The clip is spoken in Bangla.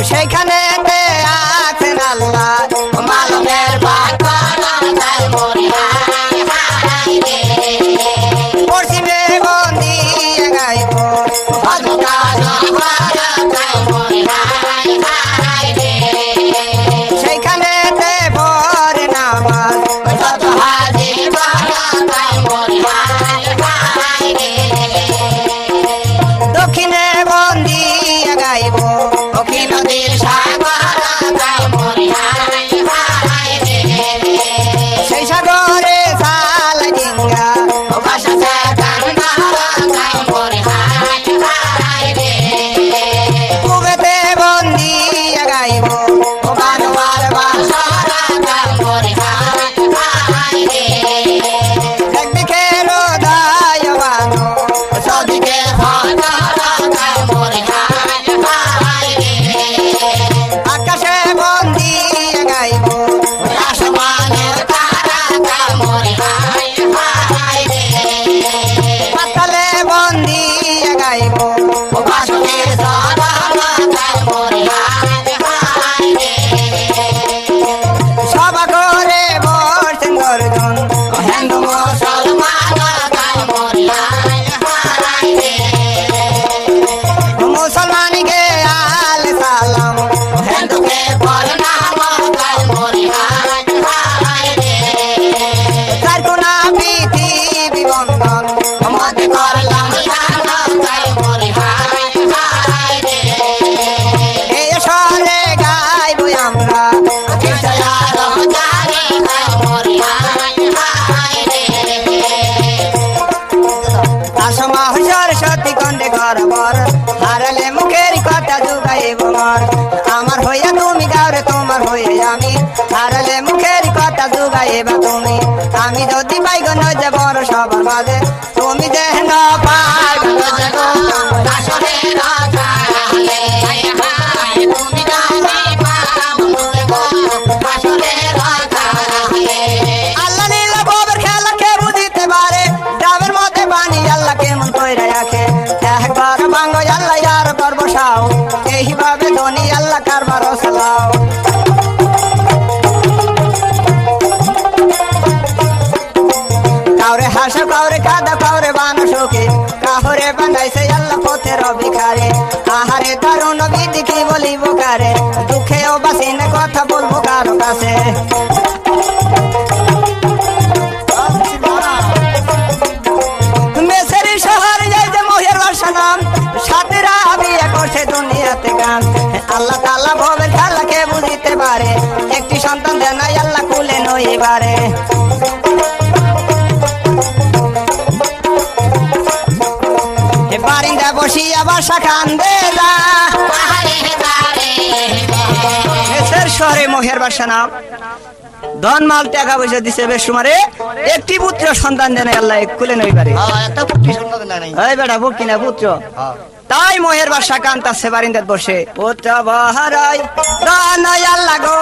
সেখানে আছেন আল্লাহ মালুমের পশ্চিমে বন্দি গাইব সেইখানে ভোর নামাজ দক্ষিণে বন্দি গাইব সেই সাগরে সাল ডিঙ্গা কুবেতে বন্দি গাইব একদিকে রোদায় বানো সদিকে আকাশে বন্দি গাইব পাতালে বন্দি গাইব সভা করে বসেন গর্জন হিন্দু মুসলমানকে আল সালাম তার কোনা পৃথিবী বন্ধন এই স্বরে গাইব আমরা আসমা সরস্বতী কণ্ঠে ঘর বর হারালে মুখের কথা যুগাইব মর আমার হইয়া তুমি গাওরে তোমার হইয়া আমি হারালে মুখের কথা যুগাইবা তুমি আমি যদি পাইগ নজে বড় সবার মাঝে তুমি দেহ না পাই আল্লাহ নীলা বাবার খেলা কে বুঝিতে পারে ডাবের মধ্যে পানি আল্লাহ কেমন কইরা রাখে একবার ভাঙ্গো আল্লাহ আর বার বসাও এইভাবে ধনী আল্লাহ কারবার চালাও কাউরে হাসো কাউরে কাঁদা কাউরে বানো সুখে কাহরে বানাইছে আল্লাহ পথের ভিখারে আহারে দারুণ বিধি কি বলিব কারে দুঃখেও বাসি না কথা বলবো কারো কাছে মেসেরি শহরে যাইতে মোহের বাসা নাম সাথীরা বিয়ে করছে দুনিয়াতে গান আল্লাহ তাআলা ভবের খেলাকে বুঝিতে পারে একটি সন্তান দেন আল্লাহ কুলে নইবারে বারিন্দা বসিয়া বাসা কান্দে শহরে মোহের বাসা নাম ধন মাল টাকা পয়সা দিছে বেশ তোমারে একটি পুত্র সন্তান দেন আল্লাহ কুলে নইবারে বেটা ভক্তি না পুত্র তাই মোহের বাসা কান্তাছে বারিন্দাত বসে পুত্র বাহারাই আল্লাহ গো